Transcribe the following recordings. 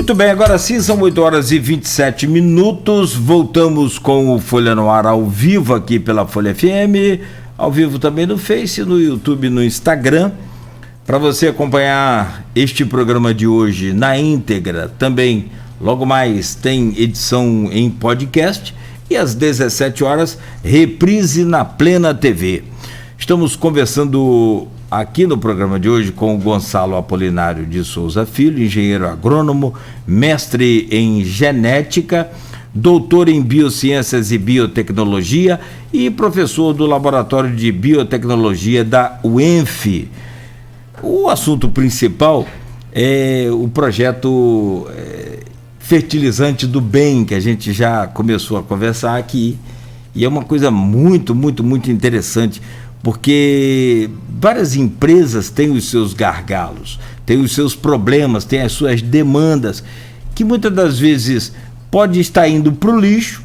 Muito bem, agora sim são 8 horas e 27 minutos. Voltamos com o Folha no Ar ao vivo aqui pela Folha FM, ao vivo também no Face, no YouTube, no Instagram. Para você acompanhar este programa de hoje na íntegra, também logo mais tem edição em podcast e às 17 horas reprise na Plena TV. Estamos conversando aqui no programa de hoje com o Gonçalo Apolinário de Souza Filho, engenheiro agrônomo, mestre em genética, doutor em biociências e biotecnologia e professor do Laboratório de Biotecnologia da UENF. O assunto principal é o projeto Fertilizante do Bem, que a gente já começou a conversar aqui, e é uma coisa muito, muito, muito interessante, porque várias empresas têm os seus gargalos, têm os seus problemas, têm as suas demandas, que muitas das vezes pode estar indo para o lixo,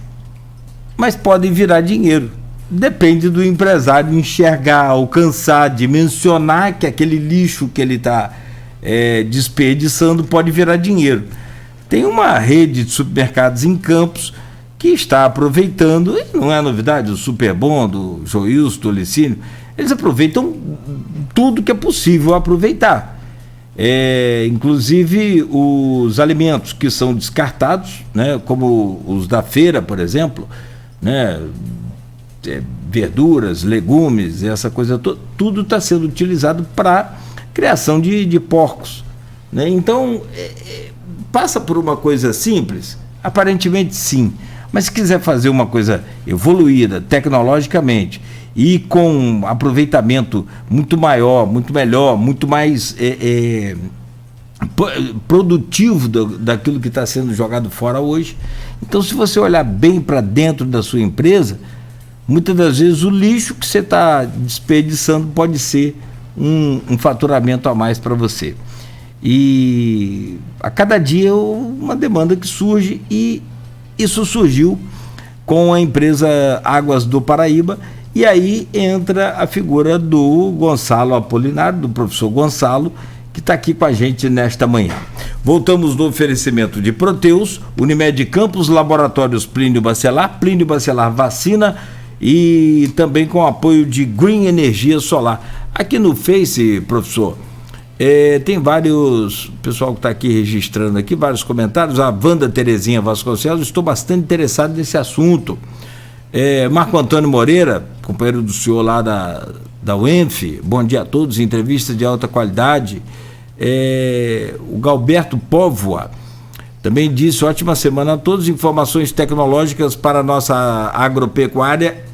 mas podem virar dinheiro. Depende do empresário enxergar, alcançar, dimensionar que aquele lixo que ele está desperdiçando pode virar dinheiro. Tem uma rede de supermercados em Campos que está aproveitando, e não é novidade, o Superbom, do Joilson, do Licínio, eles aproveitam tudo que é possível aproveitar. Inclusive os alimentos que são descartados, né, como os da feira, por exemplo, né, verduras, legumes, essa coisa toda, tudo está sendo utilizado para criação de porcos, né? Então, passa por uma coisa simples? Aparentemente sim, mas se quiser fazer uma coisa evoluída tecnologicamente e com aproveitamento muito maior, muito melhor, muito mais produtivo daquilo que está sendo jogado fora hoje, então se você olhar bem para dentro da sua empresa, muitas das vezes o lixo que você está desperdiçando pode ser um faturamento a mais para você. E a cada dia uma demanda que surge, e isso surgiu com a empresa Águas do Paraíba, e aí entra a figura do Gonçalo Apolinário, do professor Gonçalo, que está aqui com a gente nesta manhã. Voltamos no oferecimento de Proteus, Unimed Campos, Laboratórios Plínio Bacelar Vacina, e também com o apoio de Green Energia Solar. Aqui no Face, professor, tem vários, pessoal que está aqui registrando aqui, vários comentários. A Wanda Terezinha Vasconcelos, estou bastante interessado nesse assunto. Marco Antônio Moreira, companheiro do senhor lá da UENF, bom dia a todos, entrevista de alta qualidade. O Galberto Póvoa também disse, ótima semana a todos, informações tecnológicas para a nossa agropecuária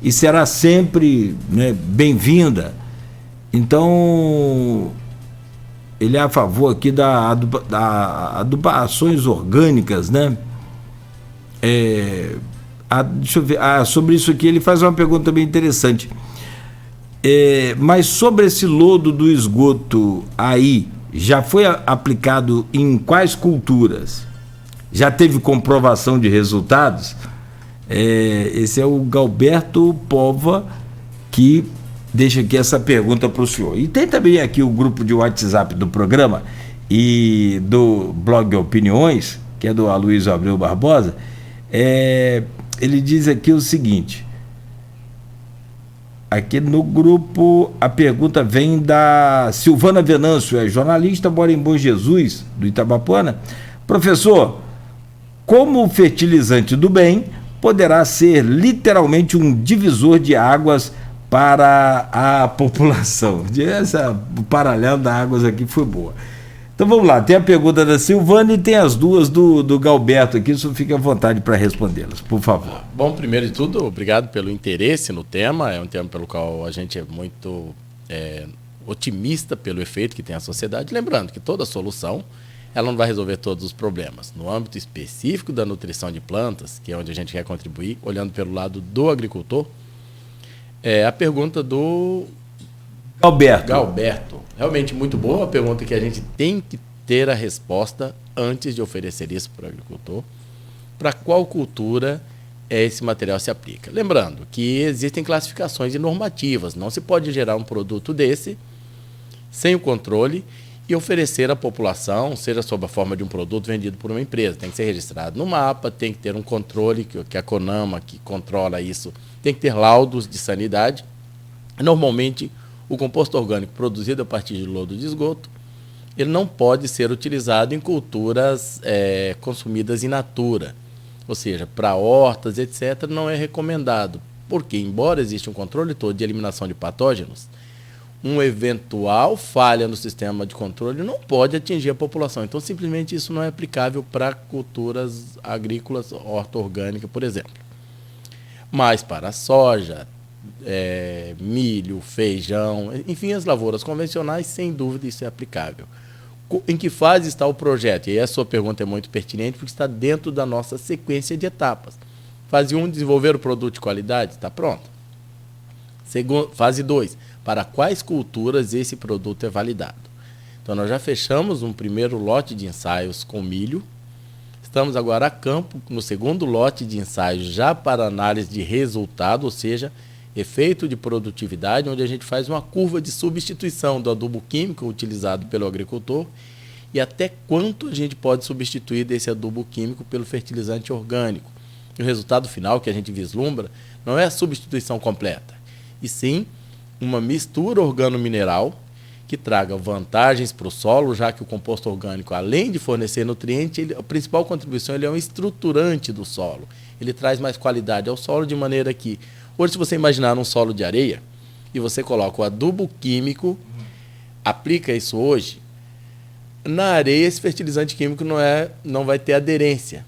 e será sempre, né, bem-vinda. Então, ele é a favor aqui da adubações orgânicas, né? Deixa eu ver, sobre isso aqui ele faz uma pergunta bem interessante. Mas sobre esse lodo do esgoto aí, já foi aplicado em quais culturas? Já teve comprovação de resultados? Esse é o Galberto Pova que deixa aqui essa pergunta para o senhor. E tem também aqui o grupo de WhatsApp do programa e do blog Opiniões, que é do Aloysio Abreu Barbosa. Ele diz aqui o seguinte: aqui no grupo a pergunta vem da Silvana Venâncio, é jornalista, mora em Bom Jesus, do Itabapuana. Professor, como o fertilizante do bem poderá ser literalmente um divisor de águas para a população? O paralelo das águas aqui foi boa. Então vamos lá, tem a pergunta da Silvana e tem as duas do Galberto aqui, só fique à vontade para respondê-las, por favor. Bom, primeiro de tudo, obrigado pelo interesse no tema, é um tema pelo qual a gente é muito otimista pelo efeito que tem a sociedade, lembrando que toda solução, ela não vai resolver todos os problemas. No âmbito específico da nutrição de plantas, que é onde a gente quer contribuir, olhando pelo lado do agricultor, a pergunta do Galberto. Realmente muito boa, a pergunta que a gente tem que ter a resposta antes de oferecer isso para o agricultor. Para qual cultura esse material se aplica? Lembrando que existem classificações e normativas, não se pode gerar um produto desse sem o controle e oferecer à população, seja sob a forma de um produto vendido por uma empresa. Tem que ser registrado no mapa, tem que ter um controle, que a CONAMA, que controla isso, tem que ter laudos de sanidade. Normalmente, o composto orgânico produzido a partir de lodo de esgoto, ele não pode ser utilizado em culturas consumidas in natura, ou seja, para hortas, etc., não é recomendado, porque, embora exista um controle todo de eliminação de patógenos, uma eventual falha no sistema de controle não pode atingir a população. Então, simplesmente, isso não é aplicável para culturas agrícolas, horta orgânica, por exemplo. Mas para soja, milho, feijão, enfim, as lavouras convencionais, sem dúvida, isso é aplicável. Em que fase está o projeto? E a sua pergunta é muito pertinente, porque está dentro da nossa sequência de etapas. Fase 1, desenvolver o produto de qualidade, está pronto. Fase 2, para quais culturas esse produto é validado. Então, nós já fechamos um primeiro lote de ensaios com milho. Estamos agora a campo no segundo lote de ensaios já para análise de resultado, ou seja, efeito de produtividade, onde a gente faz uma curva de substituição do adubo químico utilizado pelo agricultor e até quanto a gente pode substituir desse adubo químico pelo fertilizante orgânico. E o resultado final que a gente vislumbra não é a substituição completa, e sim uma mistura organo-mineral que traga vantagens para o solo, já que o composto orgânico, além de fornecer nutriente, a principal contribuição ele é um estruturante do solo. Ele traz mais qualidade ao solo, de maneira que, hoje, se você imaginar um solo de areia, e você coloca o adubo químico, aplica isso hoje, na areia esse fertilizante químico não vai ter aderência.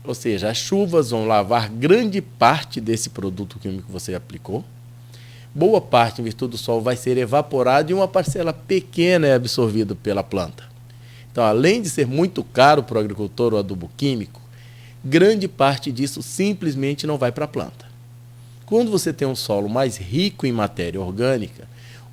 Ou seja, as chuvas vão lavar grande parte desse produto químico que você aplicou, boa parte, em virtude do sol, vai ser evaporada e uma parcela pequena é absorvida pela planta. Então, além de ser muito caro para o agricultor o adubo químico, grande parte disso simplesmente não vai para a planta. Quando você tem um solo mais rico em matéria orgânica,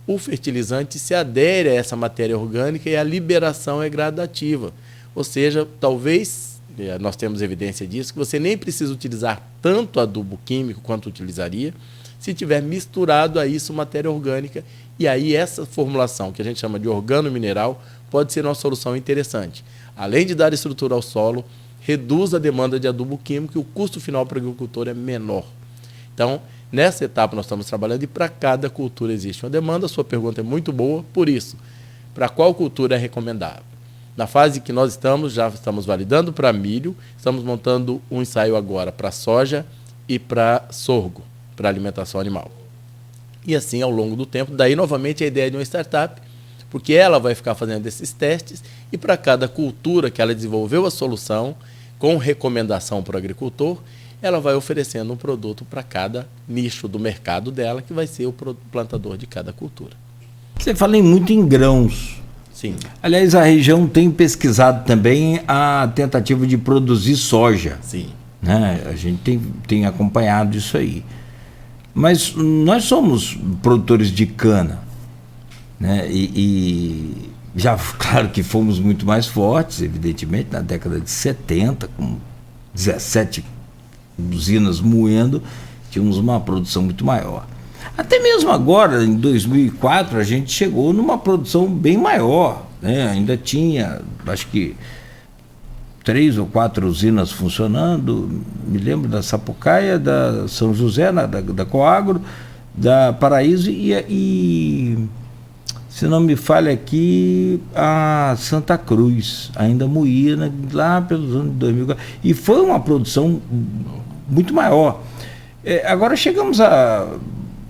o fertilizante se adere a essa matéria orgânica e a liberação é gradativa. Ou seja, talvez, nós temos evidência disso, que você nem precisa utilizar tanto adubo químico quanto utilizaria, se tiver misturado a isso matéria orgânica, e aí essa formulação, que a gente chama de organo-mineral, pode ser uma solução interessante. Além de dar estrutura ao solo, reduz a demanda de adubo químico e o custo final para o agricultor é menor. Então, nessa etapa nós estamos trabalhando e para cada cultura existe uma demanda. A sua pergunta é muito boa, por isso, para qual cultura é recomendável? Na fase que nós estamos, já estamos validando para milho, estamos montando um ensaio agora para soja e para sorgo, para alimentação animal. E assim, ao longo do tempo, daí novamente a ideia de uma startup, porque ela vai ficar fazendo esses testes e para cada cultura que ela desenvolveu a solução, com recomendação para o agricultor, ela vai oferecendo um produto para cada nicho do mercado dela, que vai ser o plantador de cada cultura. Você fala muito em grãos. Sim. Aliás, a região tem pesquisado também a tentativa de produzir soja. Sim. Né? A gente tem acompanhado isso aí. Mas nós somos produtores de cana, né? E já, claro que fomos muito mais fortes, evidentemente, na década de 70, com 17 usinas moendo, tínhamos uma produção muito maior. Até mesmo agora, em 2004, a gente chegou numa produção bem maior, né? Ainda tinha, acho que, 3 ou 4 usinas funcionando. Me lembro da Sapucaia, da São José, da Coagro, da Paraíso e, se não me falha aqui, a Santa Cruz, ainda moía, né, lá pelos anos de 2004. E foi uma produção muito maior. Agora chegamos a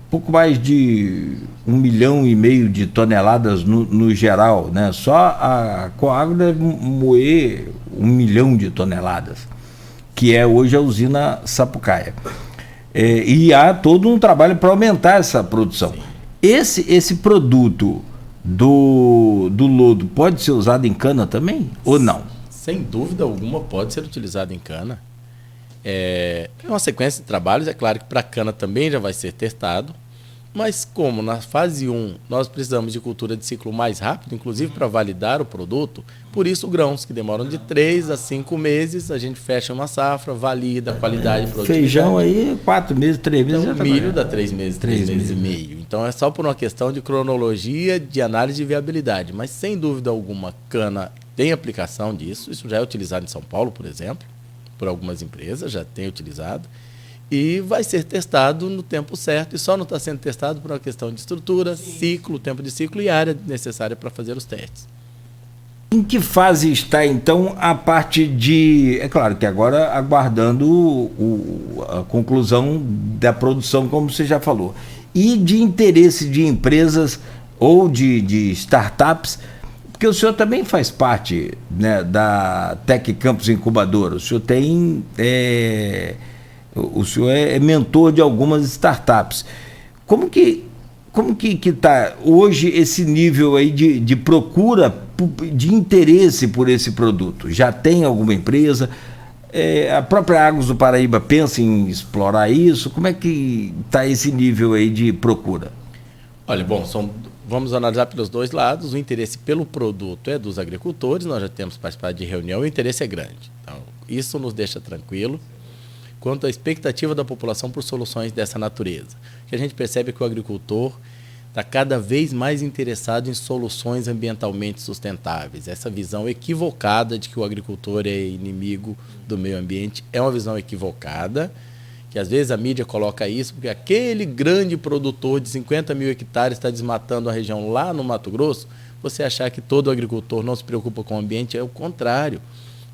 pouco mais de 1,5 milhão de toneladas no geral, né? Só a Coagro deve moer 1 milhão de toneladas, que é hoje a usina Sapucaia. E há todo um trabalho para aumentar essa produção. Esse produto do lodo pode ser usado em cana também ou não? Sem dúvida alguma pode ser utilizado em cana. É uma sequência de trabalhos, é claro que para cana também já vai ser testado. Mas como na fase 1 nós precisamos de cultura de ciclo mais rápido, inclusive para validar o produto, por isso grãos que demoram de 3 a 5 meses, a gente fecha uma safra, valida a qualidade e produtividade. Feijão aí, 4 meses, 3 meses. Então, milho dá 3 meses, 3 meses e meio. Então é só por uma questão de cronologia, de análise de viabilidade. Mas sem dúvida alguma, cana tem aplicação disso. Isso já é utilizado em São Paulo, por exemplo, por algumas empresas, já tem utilizado. E vai ser testado no tempo certo, e só não está sendo testado por uma questão de estrutura, ciclo, tempo de ciclo e área necessária para fazer os testes. Em que fase está, então, a parte de... É claro que agora aguardando a conclusão da produção, como você já falou, e de interesse de empresas ou de startups, porque o senhor também faz parte, né, da Tec Campus Incubadora, o senhor tem... O senhor é mentor de algumas startups. Como que está hoje esse nível aí de procura, de interesse por esse produto? Já tem alguma empresa? A própria Águas do Paraíba pensa em explorar isso? Como é que está esse nível aí de procura? Olha, bom, vamos analisar pelos dois lados. O interesse pelo produto é dos agricultores, nós já temos participado de reunião, o interesse é grande. Então, isso nos deixa tranquilo quanto à expectativa da população por soluções dessa natureza. O que a gente percebe é que o agricultor está cada vez mais interessado em soluções ambientalmente sustentáveis. Essa visão equivocada de que o agricultor é inimigo do meio ambiente é uma visão equivocada, que às vezes a mídia coloca isso, porque aquele grande produtor de 50 mil hectares está desmatando a região lá no Mato Grosso, você achar que todo agricultor não se preocupa com o ambiente, é o contrário.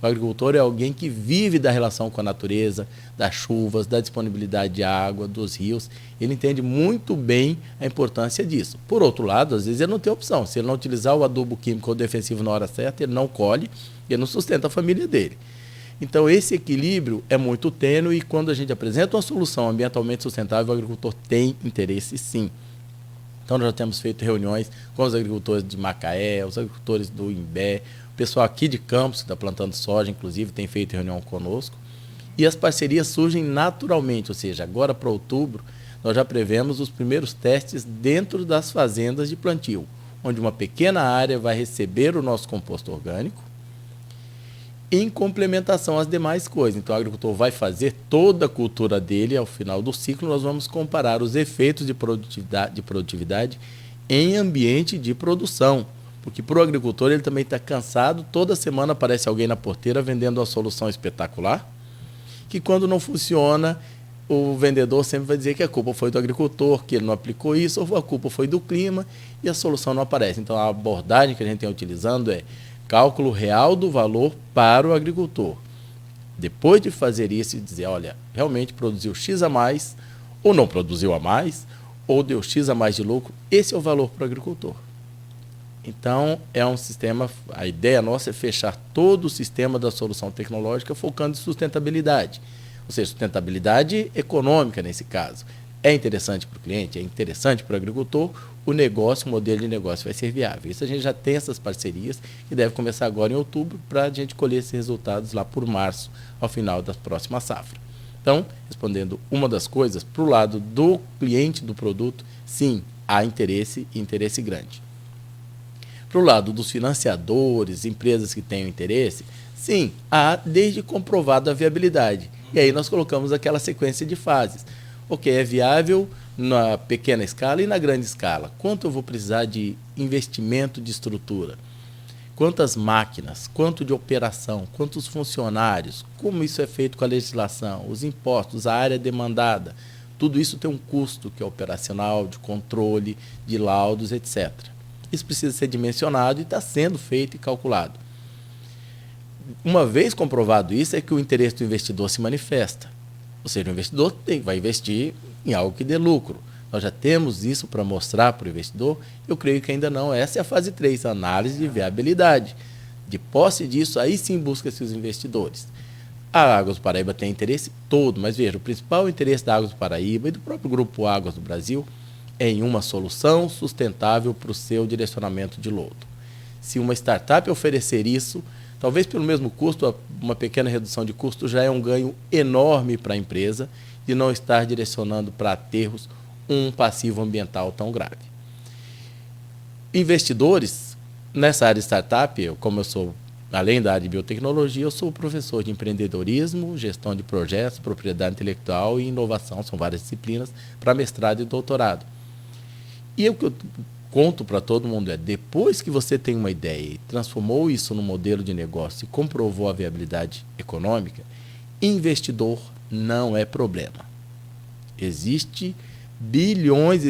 O agricultor é alguém que vive da relação com a natureza, das chuvas, da disponibilidade de água, dos rios. Ele entende muito bem a importância disso. Por outro lado, às vezes ele não tem opção. Se ele não utilizar o adubo químico ou defensivo na hora certa, ele não colhe e ele não sustenta a família dele. Então, esse equilíbrio é muito tênue e quando a gente apresenta uma solução ambientalmente sustentável, o agricultor tem interesse sim. Então, nós já temos feito reuniões com os agricultores de Macaé, os agricultores do Imbé, o pessoal aqui de Campos, que está plantando soja, inclusive, tem feito reunião conosco. E as parcerias surgem naturalmente, ou seja, agora para outubro, nós já prevemos os primeiros testes dentro das fazendas de plantio, onde uma pequena área vai receber o nosso composto orgânico, em complementação às demais coisas. Então, o agricultor vai fazer toda a cultura dele, ao final do ciclo, nós vamos comparar os efeitos de produtividade em ambiente de produção. Porque para o agricultor ele também está cansado, toda semana aparece alguém na porteira vendendo uma solução espetacular, que quando não funciona, o vendedor sempre vai dizer que a culpa foi do agricultor, que ele não aplicou isso, ou a culpa foi do clima, e a solução não aparece. Então a abordagem que a gente tem utilizando é cálculo real do valor para o agricultor. Depois de fazer isso e dizer, olha, realmente produziu X a mais, ou não produziu a mais, ou deu X a mais de lucro, esse é o valor para o agricultor. Então, é um sistema, a ideia nossa é fechar todo o sistema da solução tecnológica focando em sustentabilidade. Ou seja, sustentabilidade econômica nesse caso. É interessante para o cliente, é interessante para o agricultor, o negócio, o modelo de negócio vai ser viável. Isso a gente já tem essas parcerias que deve começar agora em outubro para a gente colher esses resultados lá por março, ao final da próxima safra. Então, respondendo uma das coisas, para o lado do cliente do produto, sim, há interesse e interesse grande. Para o lado dos financiadores, empresas que tenham interesse, sim, há desde comprovada a viabilidade. E aí nós colocamos aquela sequência de fases. Ok, é viável na pequena escala e na grande escala. Quanto eu vou precisar de investimento de estrutura? Quantas máquinas? Quanto de operação? Quantos funcionários? Como isso é feito com a legislação? Os impostos, a área demandada? Tudo isso tem um custo que é operacional, de controle, de laudos, etc. Isso precisa ser dimensionado e está sendo feito e calculado. Uma vez comprovado isso, é que o interesse do investidor se manifesta. Ou seja, o investidor vai investir em algo que dê lucro. Nós já temos isso para mostrar para o investidor? Eu creio que ainda não. Essa é a fase 3, a análise de viabilidade. De posse disso, aí sim busca-se os investidores. A Águas do Paraíba tem interesse todo, mas veja, o principal interesse da Águas do Paraíba e do próprio Grupo Águas do Brasil é em uma solução sustentável para o seu direcionamento de lodo. Se uma startup oferecer isso, talvez pelo mesmo custo, uma pequena redução de custo já é um ganho enorme para a empresa de não estar direcionando para aterros um passivo ambiental tão grave. Investidores, nessa área de startup, como eu sou, além da área de biotecnologia, eu sou professor de empreendedorismo, gestão de projetos, propriedade intelectual e inovação, são várias disciplinas, para mestrado e doutorado. E o que eu conto para todo mundo é, depois que você tem uma ideia e transformou isso num modelo de negócio e comprovou a viabilidade econômica, investidor não é problema. Existem bilhões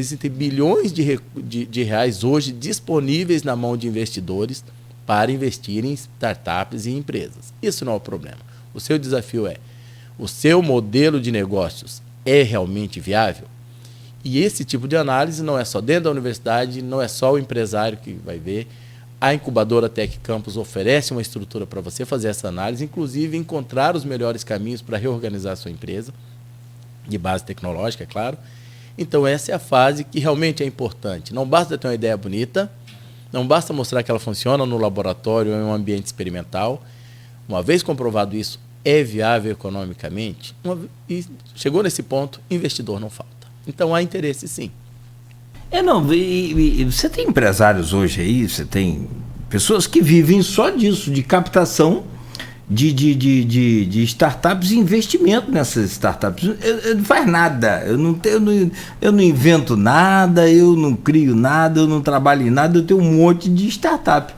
de reais hoje disponíveis na mão de investidores para investir em startups e empresas. Isso não é o problema. O seu desafio é, o seu modelo de negócios é realmente viável? E esse tipo de análise não é só dentro da universidade, não é só o empresário que vai ver. A incubadora Tec Campus oferece uma estrutura para você fazer essa análise, inclusive encontrar os melhores caminhos para reorganizar a sua empresa, de base tecnológica, é claro. Então, essa é a fase que realmente é importante. Não basta ter uma ideia bonita, não basta mostrar que ela funciona no laboratório ou em um ambiente experimental. Uma vez comprovado isso, é viável economicamente, e chegou nesse ponto, investidor não falta. Então, há interesse, sim. Você tem empresários hoje aí, você tem pessoas que vivem só disso, de captação de startups e investimento nessas startups. Eu não faz nada, eu não invento nada, eu não crio nada, eu não trabalho em nada, eu tenho um monte de startup.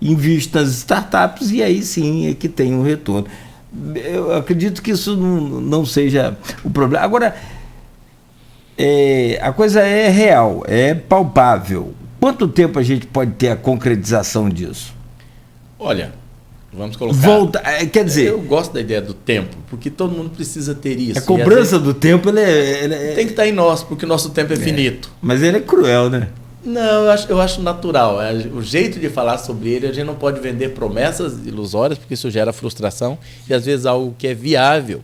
Invisto nas startups e aí sim é que tem um retorno. Eu acredito que isso não seja o problema. Agora, a coisa é real, é palpável. Quanto tempo a gente pode ter a concretização disso? Olha, vamos colocar... Quer dizer... Eu gosto da ideia do tempo, porque todo mundo precisa ter isso. A cobrança do tempo, tem que estar em nós, porque o nosso tempo é finito. Mas ele é cruel, né? Não, eu acho natural. O jeito de falar sobre ele, a gente não pode vender promessas ilusórias, porque isso gera frustração, e às vezes algo que é viável,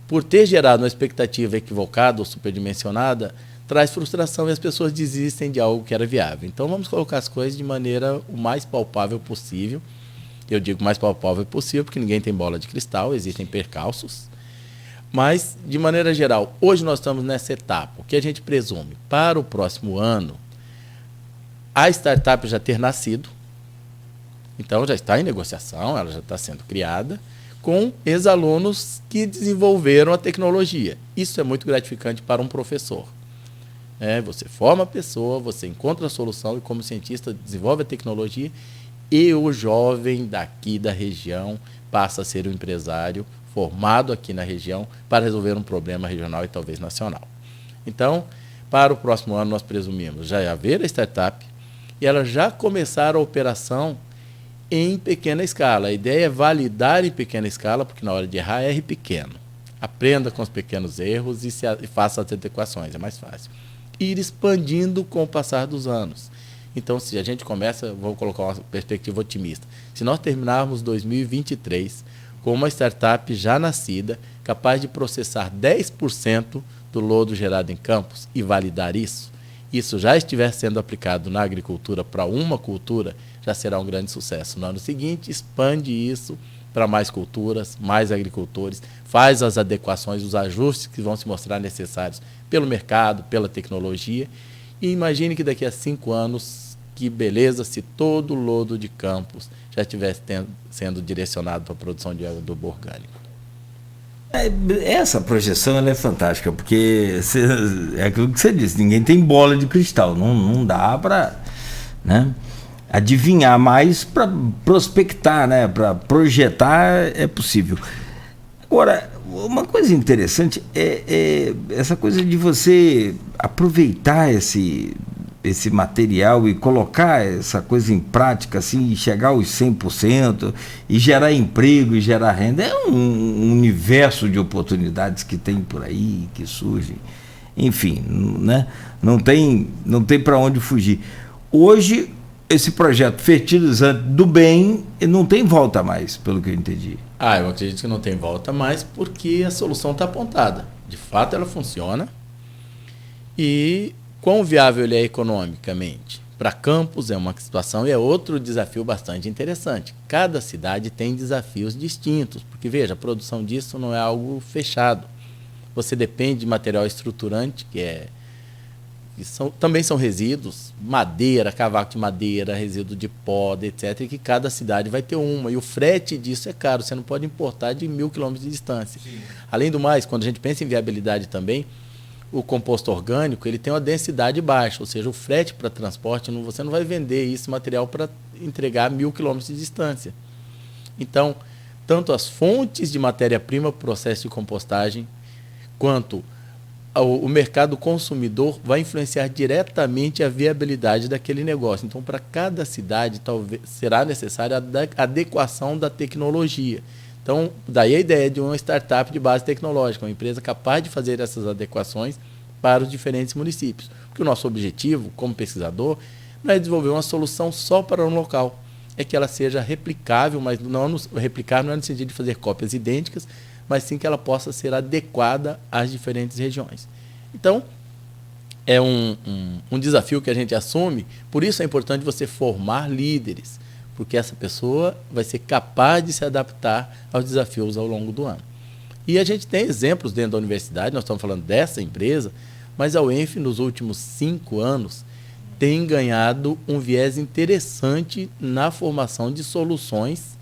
por ter gerado uma expectativa equivocada ou superdimensionada, traz frustração e as pessoas desistem de algo que era viável. Então, vamos colocar as coisas de maneira o mais palpável possível. Eu digo mais palpável possível porque ninguém tem bola de cristal, existem percalços. Mas, de maneira geral, hoje nós estamos nessa etapa. O que a gente presume? Para o próximo ano, a startup já ter nascido, então já está em negociação, ela já está sendo criada, com ex-alunos que desenvolveram a tecnologia. Isso é muito gratificante para um professor. Você forma a pessoa, você encontra a solução e, como cientista, desenvolve a tecnologia e o jovem daqui da região passa a ser um empresário formado aqui na região para resolver um problema regional e talvez nacional. Então, para o próximo ano, nós presumimos já haver a startup e ela já começar a operação em pequena escala. A ideia é validar em pequena escala, porque na hora de errar, erre pequeno. Aprenda com os pequenos erros e faça as adequações, é mais fácil. Ir expandindo com o passar dos anos. Então, se a gente começa, vou colocar uma perspectiva otimista, se nós terminarmos 2023 com uma startup já nascida, capaz de processar 10% do lodo gerado em campos e validar isso já estiver sendo aplicado na agricultura para uma cultura, já será um grande sucesso. No ano seguinte, expande isso para mais culturas, mais agricultores, faz as adequações, os ajustes que vão se mostrar necessários pelo mercado, pela tecnologia, e imagine que daqui a 5 anos, que beleza se todo o lodo de campos já estivesse sendo direcionado para a produção de adubo orgânico. Essa projeção ela é fantástica, porque é aquilo que você disse, ninguém tem bola de cristal, não dá para, né, adivinhar, mas para prospectar, né, para projetar é possível. Agora, uma coisa interessante é essa coisa de você aproveitar esse material e colocar essa coisa em prática, assim, e chegar aos 100% e gerar emprego e gerar renda. É um universo de oportunidades que tem por aí, que surgem. Enfim, né? Não tem para onde fugir. Hoje, esse projeto fertilizante do bem não tem volta mais, pelo que eu entendi. Eu acredito que não tem volta mais porque a solução está apontada. De fato, ela funciona. E quão viável ele é economicamente? Para Campos é uma situação e é outro desafio bastante interessante. Cada cidade tem desafios distintos, porque, veja, a produção disso não é algo fechado. Você depende de material estruturante, que é também são resíduos, madeira, cavaco de madeira, resíduo de poda, etc., e que cada cidade vai ter uma. E o frete disso é caro, você não pode importar de 1.000 quilômetros de distância. Sim. Além do mais, quando a gente pensa em viabilidade também, o composto orgânico ele tem uma densidade baixa, ou seja, o frete para transporte, você não vai vender esse material para entregar a 1.000 quilômetros de distância. Então, tanto as fontes de matéria-prima para o processo de compostagem, quanto o mercado consumidor vai influenciar diretamente a viabilidade daquele negócio. Então, para cada cidade, talvez será necessária a adequação da tecnologia. Então, daí a ideia de uma startup de base tecnológica, uma empresa capaz de fazer essas adequações para os diferentes municípios. Porque o nosso objetivo, como pesquisador, não é desenvolver uma solução só para um local, é que ela seja replicável, mas replicar não é no sentido de fazer cópias idênticas, mas sim que ela possa ser adequada às diferentes regiões. Então, é um desafio que a gente assume, por isso é importante você formar líderes, porque essa pessoa vai ser capaz de se adaptar aos desafios ao longo do ano. E a gente tem exemplos dentro da universidade, nós estamos falando dessa empresa, mas a UENF, nos últimos 5 anos, tem ganhado um viés interessante na formação de soluções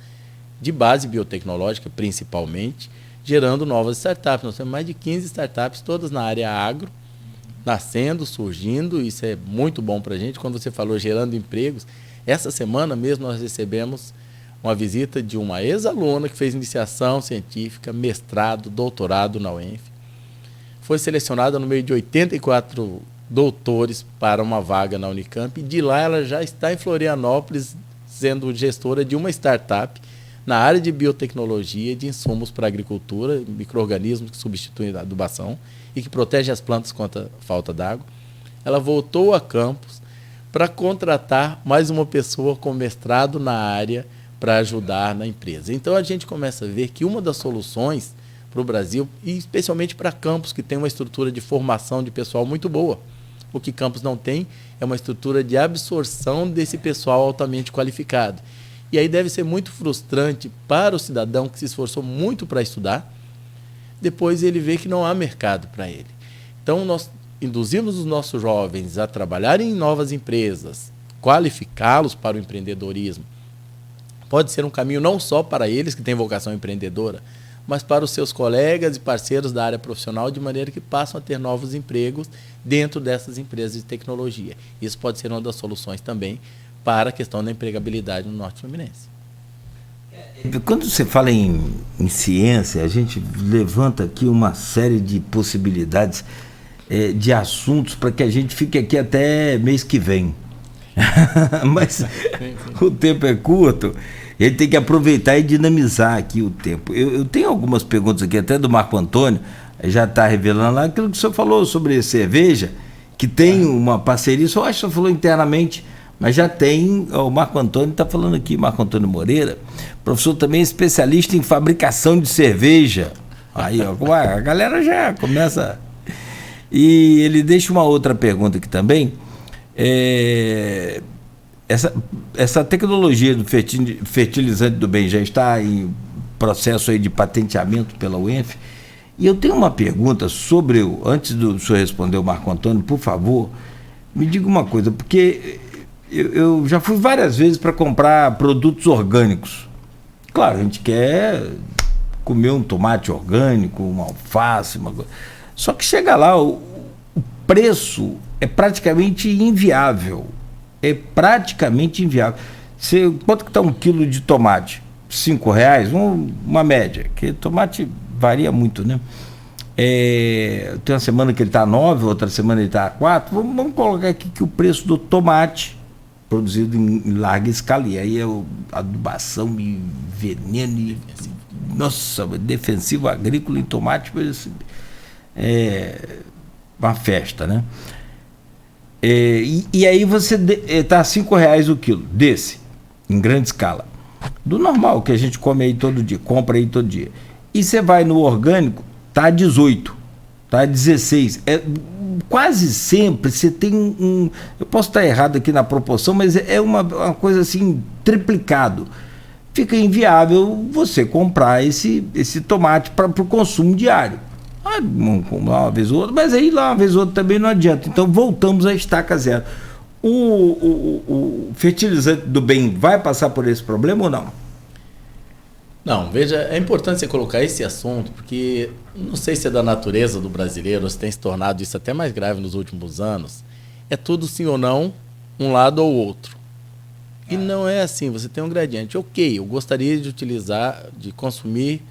de base biotecnológica, principalmente, gerando novas startups. Nós temos mais de 15 startups, todas na área agro, nascendo, surgindo. Isso é muito bom para a gente. Quando você falou gerando empregos, essa semana mesmo nós recebemos uma visita de uma ex-aluna que fez iniciação científica, mestrado, doutorado na UENF. Foi selecionada no meio de 84 doutores para uma vaga na Unicamp. E de lá ela já está em Florianópolis, sendo gestora de uma startup na área de biotecnologia, de insumos para a agricultura, micro-organismos que substituem a adubação e que protegem as plantas contra a falta d'água. Ela voltou a campus para contratar mais uma pessoa com mestrado na área para ajudar na empresa. Então a gente começa a ver que uma das soluções para o Brasil, e especialmente para campus que tem uma estrutura de formação de pessoal muito boa, o que campus não tem é uma estrutura de absorção desse pessoal altamente qualificado. E aí deve ser muito frustrante para o cidadão que se esforçou muito para estudar, depois ele vê que não há mercado para ele. Então, nós induzimos os nossos jovens a trabalharem em novas empresas, qualificá-los para o empreendedorismo. Pode ser um caminho não só para eles que têm vocação empreendedora, mas para os seus colegas e parceiros da área profissional, de maneira que passam a ter novos empregos dentro dessas empresas de tecnologia. Isso pode ser uma das soluções também para a questão da empregabilidade no Norte Fluminense. Quando você fala em ciência, a gente levanta aqui uma série de possibilidades de assuntos para que a gente fique aqui até mês que vem. Mas o tempo é curto, a gente tem que aproveitar e dinamizar aqui o tempo. Eu tenho algumas perguntas aqui, até do Marco Antônio, já está revelando lá aquilo que o senhor falou sobre cerveja, que tem uma parceria, só acho que o senhor falou internamente, mas já tem, o Marco Antônio está falando aqui, Marco Antônio Moreira, professor também especialista em fabricação de cerveja. Aí, ó, a galera já começa. E ele deixa uma outra pergunta aqui também. Essa tecnologia do fertilizante do bem já está em processo aí de patenteamento pela UENF. E eu tenho uma pergunta sobre, antes do senhor responder o Marco Antônio, por favor, me diga uma coisa, porque eu já fui várias vezes para comprar produtos orgânicos. Claro, a gente quer comer um tomate orgânico, uma alface, só que chega lá, o preço é praticamente inviável. É praticamente inviável. Quanto que está 1 quilo de tomate? R$5, uma média, que tomate varia muito, né? Tem uma semana que ele está a 9, outra semana ele está a 4. Vamos colocar aqui que o preço do tomate produzido em larga escala, e aí é adubação e veneno e, nossa, defensivo agrícola em tomate, uma festa, né? E aí você está a R$5 o quilo desse, em grande escala, do normal que a gente come aí todo dia, compra aí todo dia, e você vai no orgânico, está a 18, está a 16, quase sempre você tem eu posso estar errado aqui na proporção, mas é uma coisa assim, triplicado. Fica inviável você comprar esse tomate para o consumo diário. Vamos lá uma vez ou outra, mas aí lá uma vez ou outra também não adianta. Então voltamos à estaca zero. O fertilizante do bem vai passar por esse problema ou não? Não, veja, é importante você colocar esse assunto, porque não sei se é da natureza do brasileiro, ou se tem se tornado isso até mais grave nos últimos anos. É tudo sim ou não, um lado ou outro. E não é assim, você tem um gradiente. Ok, eu gostaria de utilizar, de consumir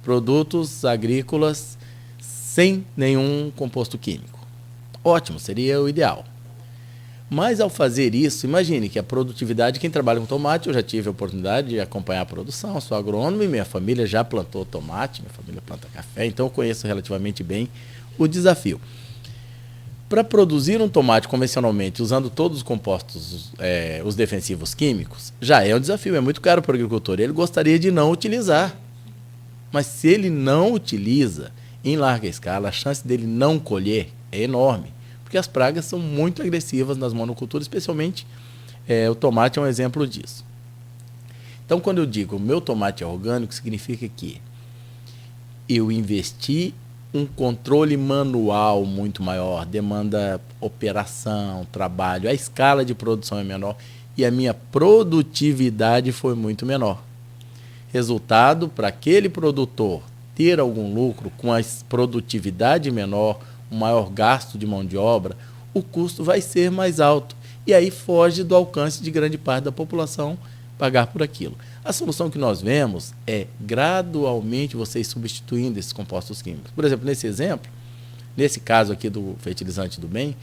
produtos agrícolas sem nenhum composto químico. Ótimo, seria o ideal. Mas ao fazer isso, imagine que a produtividade, quem trabalha com tomate, eu já tive a oportunidade de acompanhar a produção, sou agrônomo e minha família já plantou tomate, minha família planta café, então eu conheço relativamente bem o desafio. Para produzir um tomate convencionalmente, usando todos os compostos, os defensivos químicos, já é um desafio, é muito caro para o agricultor. Ele gostaria de não utilizar. Mas se ele não utiliza em larga escala, a chance dele não colher é enorme. Porque as pragas são muito agressivas nas monoculturas, especialmente o tomate é um exemplo disso. Então, quando eu digo meu tomate é orgânico, significa que eu investi um controle manual muito maior, demanda operação, trabalho, a escala de produção é menor e a minha produtividade foi muito menor. Resultado, para aquele produtor ter algum lucro com a produtividade menor, um maior gasto de mão de obra, o custo vai ser mais alto. E aí foge do alcance de grande parte da população pagar por aquilo. A solução que nós vemos é gradualmente vocês substituindo esses compostos químicos. Por exemplo, nesse exemplo, nesse caso aqui do fertilizante do bem,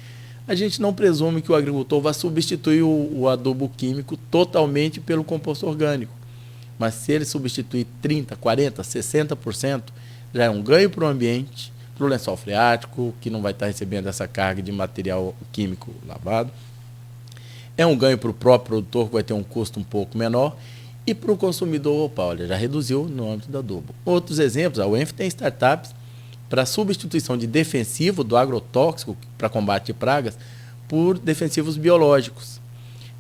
a gente não presume que o agricultor vai substituir o adubo químico totalmente pelo composto orgânico. Mas se ele substituir 30%, 40%, 60%, já é um ganho para o ambiente, para o lençol freático, que não vai estar recebendo essa carga de material químico lavado. É um ganho para o próprio produtor, que vai ter um custo um pouco menor. E para o consumidor, opa, olha, já reduziu no âmbito do adubo. Outros exemplos, a UENF tem startups para substituição de defensivo do agrotóxico para combate de pragas por defensivos biológicos.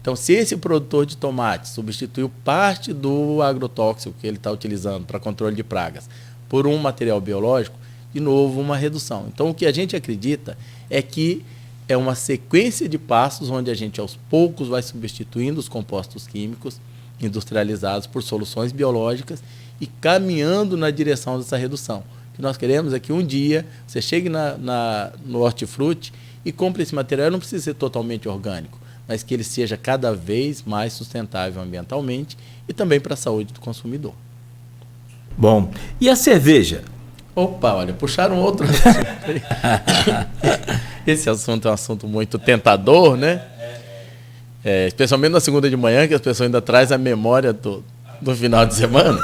Então, se esse produtor de tomate substituiu parte do agrotóxico que ele está utilizando para controle de pragas por um material biológico, de novo, uma redução. Então, o que a gente acredita é que é uma sequência de passos onde a gente, aos poucos, vai substituindo os compostos químicos industrializados por soluções biológicas e caminhando na direção dessa redução. O que nós queremos é que um dia você chegue no hortifruti e compre esse material, não precisa ser totalmente orgânico, mas que ele seja cada vez mais sustentável ambientalmente e também para a saúde do consumidor. Bom, e a cerveja? Opa, olha, puxaram outro assunto. Esse assunto é um assunto muito tentador, né? Especialmente na segunda de manhã, que as pessoas ainda trazem a memória do final de semana.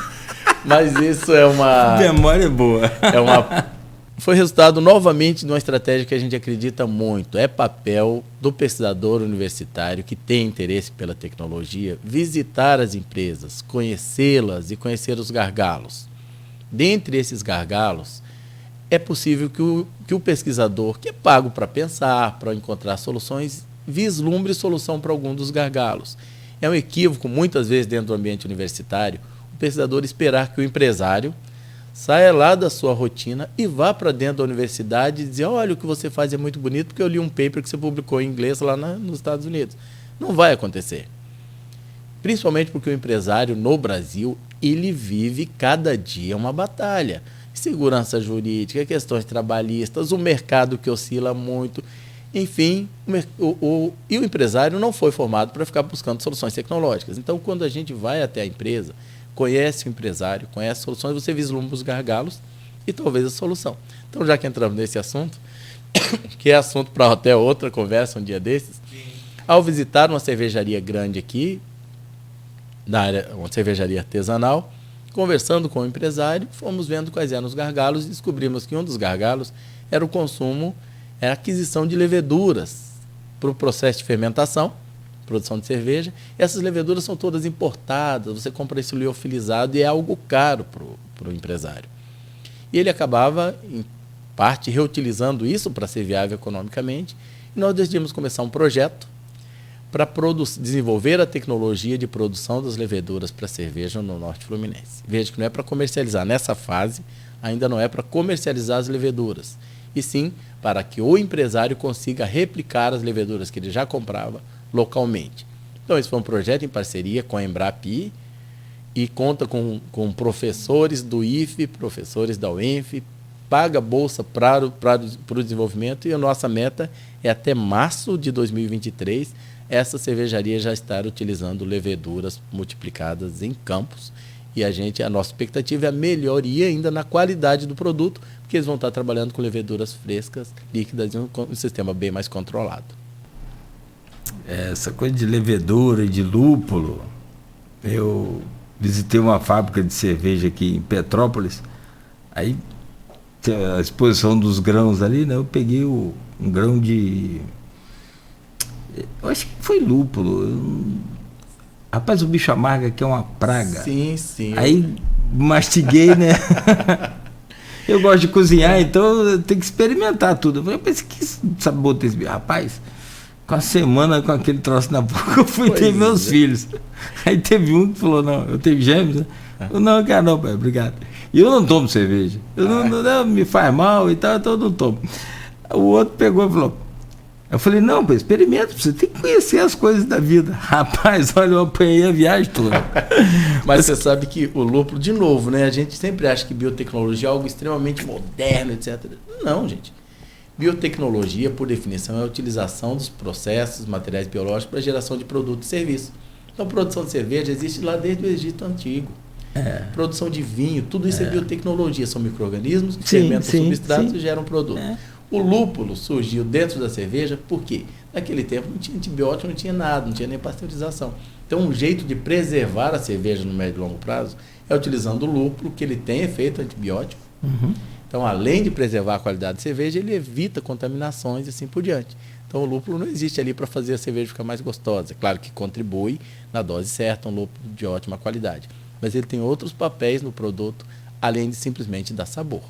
Mas isso é uma... Memória boa. Foi resultado novamente de uma estratégia que a gente acredita muito. É papel do pesquisador universitário que tem interesse pela tecnologia visitar as empresas, conhecê-las e conhecer os gargalos. Dentre esses gargalos, é possível que o pesquisador, que é pago para pensar, para encontrar soluções, vislumbre solução para algum dos gargalos. É um equívoco, muitas vezes, dentro do ambiente universitário, o pesquisador esperar que o empresário saia lá da sua rotina e vá para dentro da universidade e dizer, olha, o que você faz é muito bonito porque eu li um paper que você publicou em inglês lá nos Estados Unidos. Não vai acontecer. Principalmente porque o empresário no Brasil, ele vive cada dia uma batalha. Segurança jurídica, questões trabalhistas, o mercado que oscila muito. Enfim, o empresário não foi formado para ficar buscando soluções tecnológicas. Então, quando a gente vai até a empresa, conhece o empresário, conhece soluções, você vislumbra os gargalos e talvez a solução. Então, já que entramos nesse assunto, que é assunto para até outra conversa um dia desses, ao visitar uma cervejaria grande aqui, na área, uma cervejaria artesanal, conversando com o empresário, fomos vendo quais eram os gargalos e descobrimos que um dos gargalos era o consumo, era a aquisição de leveduras para o processo de fermentação, produção de cerveja. Essas leveduras são todas importadas, você compra isso liofilizado e é algo caro para o empresário. E ele acabava, em parte, reutilizando isso para ser viável economicamente, e nós decidimos começar um projeto para desenvolver a tecnologia de produção das leveduras para cerveja no Norte Fluminense. Veja que não é para comercializar. Nessa fase, ainda não é para comercializar as leveduras, e sim para que o empresário consiga replicar as leveduras que ele já comprava localmente. Então, esse foi um projeto em parceria com a Embrapi e conta com professores do IFE, professores da UENF, paga bolsa para o desenvolvimento, e a nossa meta é até março de 2023 essa cervejaria já estar utilizando leveduras multiplicadas em campos, e a nossa expectativa é a melhoria ainda na qualidade do produto, porque eles vão estar trabalhando com leveduras frescas, líquidas, e um sistema bem mais controlado. Essa coisa de levedura e de lúpulo, eu visitei uma fábrica de cerveja aqui em Petrópolis, aí a exposição dos grãos ali, né? Eu peguei um grão de... Eu acho que foi lúpulo. Rapaz, o bicho amarga aqui é uma praga. Sim, sim. Aí mastiguei, né? Eu gosto de cozinhar, então eu tenho que experimentar tudo. Eu pensei, que sabor tem esse bicho? Rapaz, com a semana com aquele troço na boca, eu fui ter meus filhos. Aí teve um que falou, não, eu tenho gêmeos, né? Eu, não, cara, não, pai, obrigado. E eu não tomo cerveja. Eu não me faz mal e tal, então eu não tomo. O outro pegou e falou... Eu falei, não, pô, experimenta, você tem que conhecer as coisas da vida. Rapaz, olha, eu apanhei a viagem toda. Mas você sabe que o lúpulo, de novo, né? A gente sempre acha que biotecnologia é algo extremamente moderno, etc. Não, gente. Biotecnologia, por definição, é a utilização dos processos, materiais biológicos para a geração de produto e serviço. Então, produção de cerveja existe lá desde o Egito Antigo. Produção de vinho, tudo isso é biotecnologia. São micro-organismos que fermentam substratos e geram produto. O lúpulo surgiu dentro da cerveja, por quê? Naquele tempo não tinha antibiótico, não tinha nada, não tinha nem pasteurização. Então, um jeito de preservar a cerveja no médio e longo prazo é utilizando o lúpulo, que ele tem efeito antibiótico. Então, além de preservar a qualidade da cerveja, ele evita contaminações e assim por diante. Então, o lúpulo não existe ali para fazer a cerveja ficar mais gostosa. É claro que contribui na dose certa, um lúpulo de ótima qualidade. Mas ele tem outros papéis no produto, além de simplesmente dar sabor.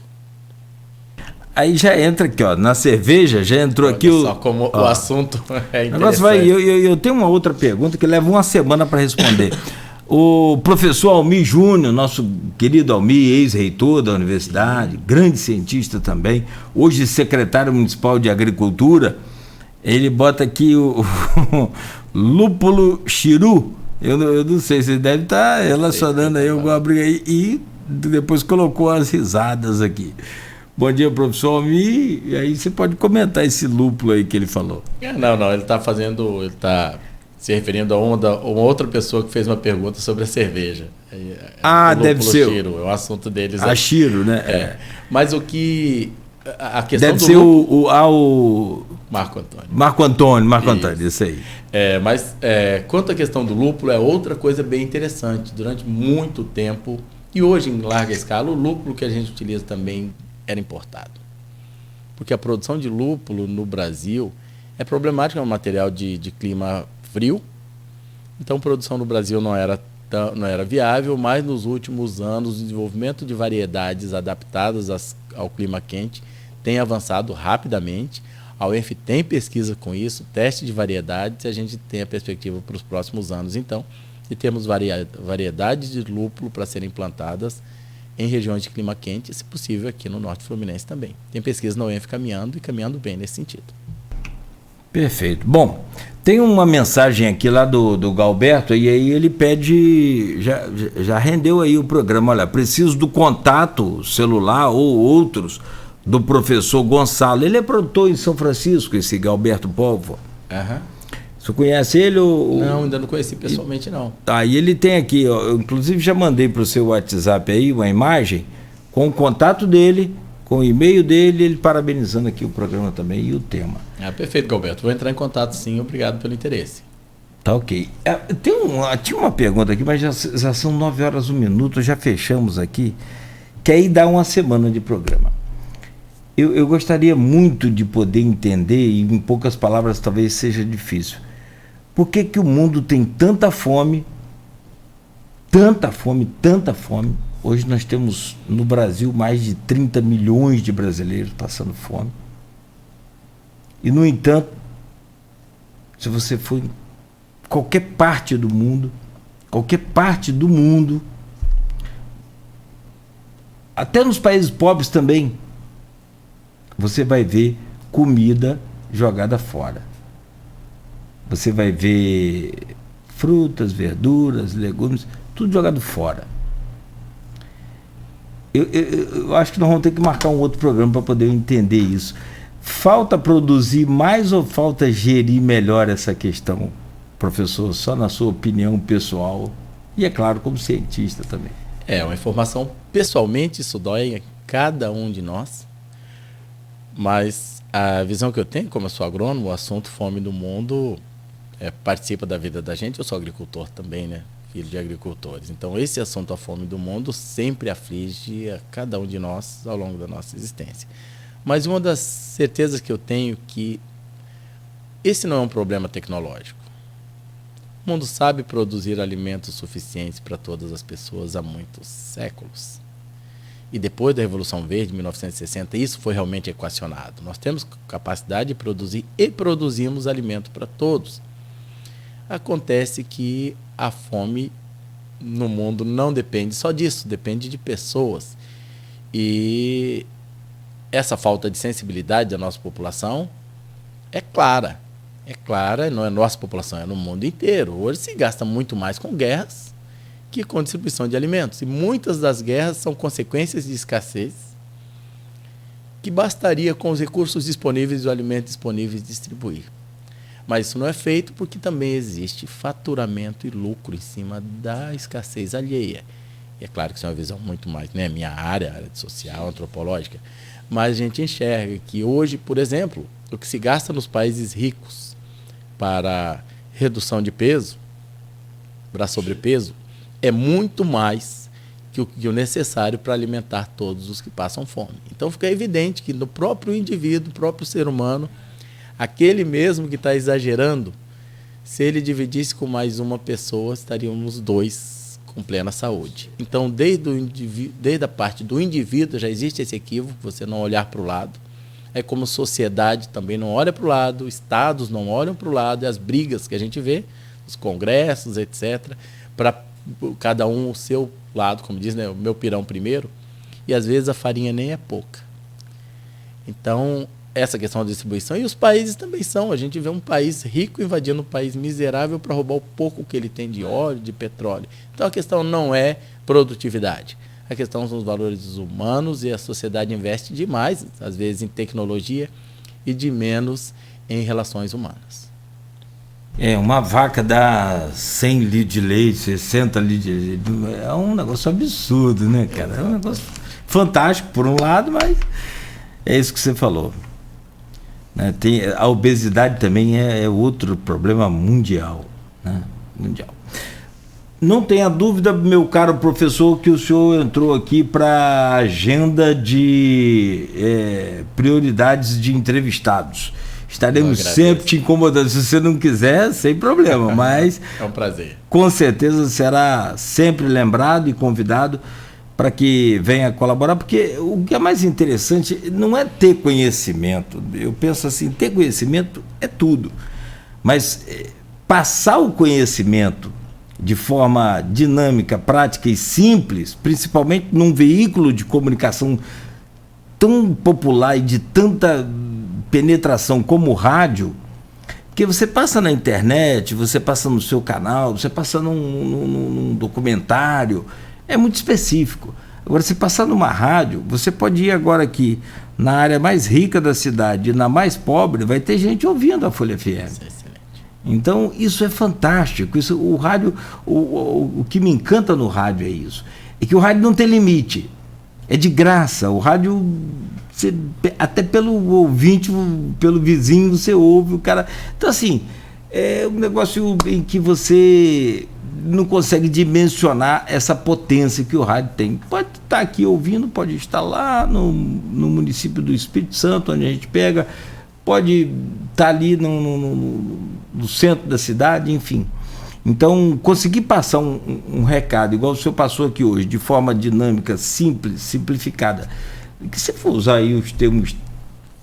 Aí já entra aqui, ó, na cerveja, já entrou aqui só como o assunto é interessante. Eu tenho uma outra pergunta que leva uma semana para responder. O professor Almir Júnior, nosso querido Almir, ex-reitor da universidade, grande cientista também, hoje secretário municipal de Agricultura, ele bota aqui o lúpulo chiru. Eu não sei, você deve estar relacionando aí alguma briga aí, e depois colocou as risadas aqui. Bom dia, professor Almir. E aí você pode comentar esse lúpulo aí que ele falou. Não, ele está se referindo a uma outra pessoa que fez uma pergunta sobre a cerveja. Deve ser. Chiro, é o assunto deles. A Chiro, né? Mas o que... A questão deve ser o Marco Antônio. Marco Antônio, isso aí. Mas quanto à questão do lúpulo, é outra coisa bem interessante. Durante muito tempo, e hoje em larga escala, o lúpulo que a gente utiliza também era importado. Porque a produção de lúpulo no Brasil é problemática, é um material de clima frio. Então, a produção no Brasil não era viável, mas nos últimos anos o desenvolvimento de variedades adaptadas ao clima quente tem avançado rapidamente. A UENF tem pesquisa com isso, teste de variedades, e a gente tem a perspectiva para os próximos anos, então, de termos variedades de lúpulo para serem plantadas em regiões de clima quente, e, se possível, aqui no Norte Fluminense também. Tem pesquisa na UENF caminhando bem nesse sentido. Perfeito. Bom, tem uma mensagem aqui lá do Galberto, e aí ele pede, já rendeu aí o programa, olha, preciso do contato celular ou outros do professor Gonçalo. Ele é produtor em São Francisco, esse Galberto Povo. Você conhece ele? Não, ainda não conheci pessoalmente, não. Aí ele tem aqui, ó, eu inclusive já mandei para o seu WhatsApp aí uma imagem com o contato dele, com o e-mail dele, ele parabenizando aqui o programa também e o tema. Perfeito, Galberto. Vou entrar em contato, sim. Obrigado pelo interesse. Tá ok. Tinha uma pergunta aqui, mas já são 9 horas 1 minuto, já fechamos aqui, que aí dá uma semana de programa. Eu gostaria muito de poder entender, e em poucas palavras talvez seja difícil, por que o mundo tem tanta fome? Hoje nós temos no Brasil mais de 30 milhões de brasileiros passando fome. E, no entanto, se você for em qualquer parte do mundo, até nos países pobres também, você vai ver comida jogada fora. Você vai ver frutas, verduras, legumes, tudo jogado fora. Eu acho que nós vamos ter que marcar um outro programa para poder entender isso. Falta produzir mais ou falta gerir melhor essa questão, professor, só na sua opinião pessoal e, é claro, como cientista também? É uma informação, pessoalmente, isso dói a cada um de nós, mas a visão que eu tenho, como eu sou agrônomo, o assunto fome do mundo participa da vida da gente. Eu sou agricultor também, né? Filho de agricultores. Então, esse assunto, a fome do mundo, sempre aflige a cada um de nós ao longo da nossa existência. Mas uma das certezas que eu tenho é que esse não é um problema tecnológico. O mundo sabe produzir alimentos suficientes para todas as pessoas há muitos séculos. E depois da Revolução Verde, em 1960, isso foi realmente equacionado. Nós temos capacidade de produzir e produzimos alimento para todos. Acontece que a fome no mundo não depende só disso, depende de pessoas. E essa falta de sensibilidade da nossa população é clara. É clara, não é nossa população, é no mundo inteiro. Hoje se gasta muito mais com guerras que com distribuição de alimentos. E muitas das guerras são consequências de escassez que bastaria com os recursos disponíveis e o alimento disponível distribuir. Mas isso não é feito porque também existe faturamento e lucro em cima da escassez alheia. E é claro que isso é uma visão muito mais, né, minha área social, antropológica. Mas a gente enxerga que hoje, por exemplo, o que se gasta nos países ricos para redução de peso, para sobrepeso, é muito mais que o necessário para alimentar todos os que passam fome. Então fica evidente que no próprio indivíduo, no próprio ser humano, aquele mesmo que está exagerando, se ele dividisse com mais uma pessoa, estaríamos dois com plena saúde. Então, desde a parte do indivíduo, já existe esse equívoco, você não olhar para o lado. É como sociedade também não olha para o lado, estados não olham para o lado, e as brigas que a gente vê, os congressos, etc., para cada um o seu lado, como diz, né, o meu pirão primeiro, e às vezes a farinha nem é pouca. Então, essa questão da distribuição, e os países também são. A gente vê um país rico invadindo um país miserável para roubar o pouco que ele tem de óleo, de petróleo. Então a questão não é produtividade. A questão são os valores humanos, e a sociedade investe demais, às vezes, em tecnologia e de menos em relações humanas. Uma vaca dá 100 litros de leite, 60 litros de leite. É um negócio absurdo, né, cara? É um negócio fantástico por um lado, mas é isso que você falou. A obesidade também é outro problema mundial, né? Mundial. Não tenha dúvida, meu caro professor, que o senhor entrou aqui para a agenda de prioridades de entrevistados. Estaremos sempre te incomodando. Se você não quiser, sem problema, mas é um prazer. Com certeza será sempre lembrado e convidado para que venha colaborar, porque o que é mais interessante não é ter conhecimento. Eu penso assim, ter conhecimento é tudo, mas passar o conhecimento de forma dinâmica, prática e simples, principalmente num veículo de comunicação tão popular e de tanta penetração como o rádio, porque você passa na internet, você passa no seu canal, você passa num documentário, é muito específico. Agora, se passar numa rádio, você pode ir agora aqui na área mais rica da cidade e na mais pobre, vai ter gente ouvindo a Folha FM. Isso é excelente. Então, isso é fantástico. Isso, o rádio, o que me encanta no rádio é isso. É que o rádio não tem limite. É de graça. O rádio, até pelo ouvinte, pelo vizinho, você ouve o cara. Então, assim, é um negócio em que você não consegue dimensionar essa potência que o rádio tem. Pode estar aqui ouvindo, pode estar lá no município do Espírito Santo, onde a gente pega, pode estar ali no centro da cidade, enfim. Então, conseguir passar um recado, igual o senhor passou aqui hoje, de forma dinâmica, simples, simplificada, que se for usar aí os termos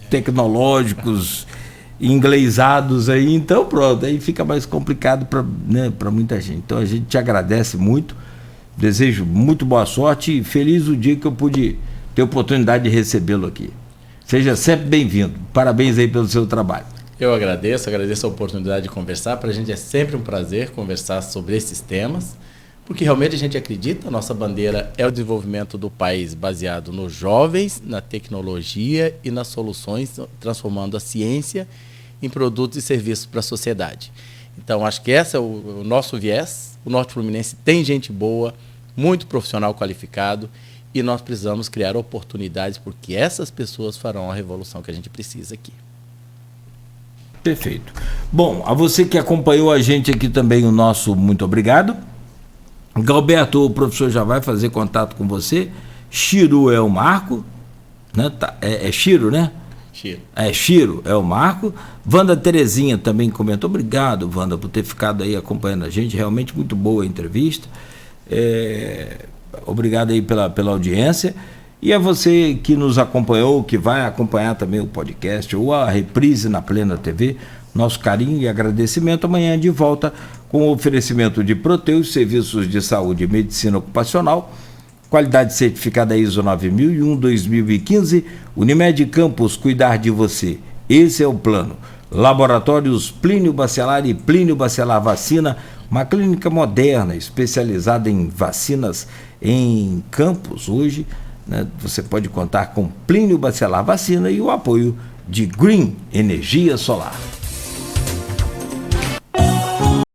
tecnológicos, inglesados aí, então pronto, aí fica mais complicado para muita gente. Então a gente te agradece muito Desejo muito boa sorte e feliz o dia que eu pude ter a oportunidade de recebê-lo aqui. Seja sempre bem-vindo. Parabéns aí pelo seu trabalho. Eu agradeço a oportunidade de conversar. Para a gente é sempre um prazer conversar sobre esses temas, porque realmente a gente acredita, a nossa bandeira é o desenvolvimento do país baseado nos jovens, na tecnologia e nas soluções, transformando a ciência em produtos e serviços para a sociedade. Então, acho que esse é o nosso viés. O Norte Fluminense tem gente boa, muito profissional qualificado, e nós precisamos criar oportunidades, porque essas pessoas farão a revolução que a gente precisa aqui. Perfeito. Bom, a você que acompanhou a gente aqui também, o nosso muito obrigado. Galberto, o professor já vai fazer contato com você. Chiro é o Marco, né? É Chiro, né? Chiro. Chiro é o Marco. Wanda Terezinha também comentou. Obrigado, Wanda, por ter ficado aí acompanhando a gente. Realmente muito boa a entrevista. Obrigado aí pela audiência. E a você que nos acompanhou, que vai acompanhar também o podcast ou a reprise na Plena TV, nosso carinho e agradecimento. Amanhã de volta com o oferecimento de Proteus, serviços de saúde e medicina ocupacional, qualidade certificada ISO 9001-2015, Unimed Campos, cuidar de você. Esse é o plano. Laboratórios Plínio Bacelar e Plínio Bacelar Vacina, uma clínica moderna especializada em vacinas em Campos. Hoje, né, você pode contar com Plínio Bacelar Vacina e o apoio de Green Energia Solar.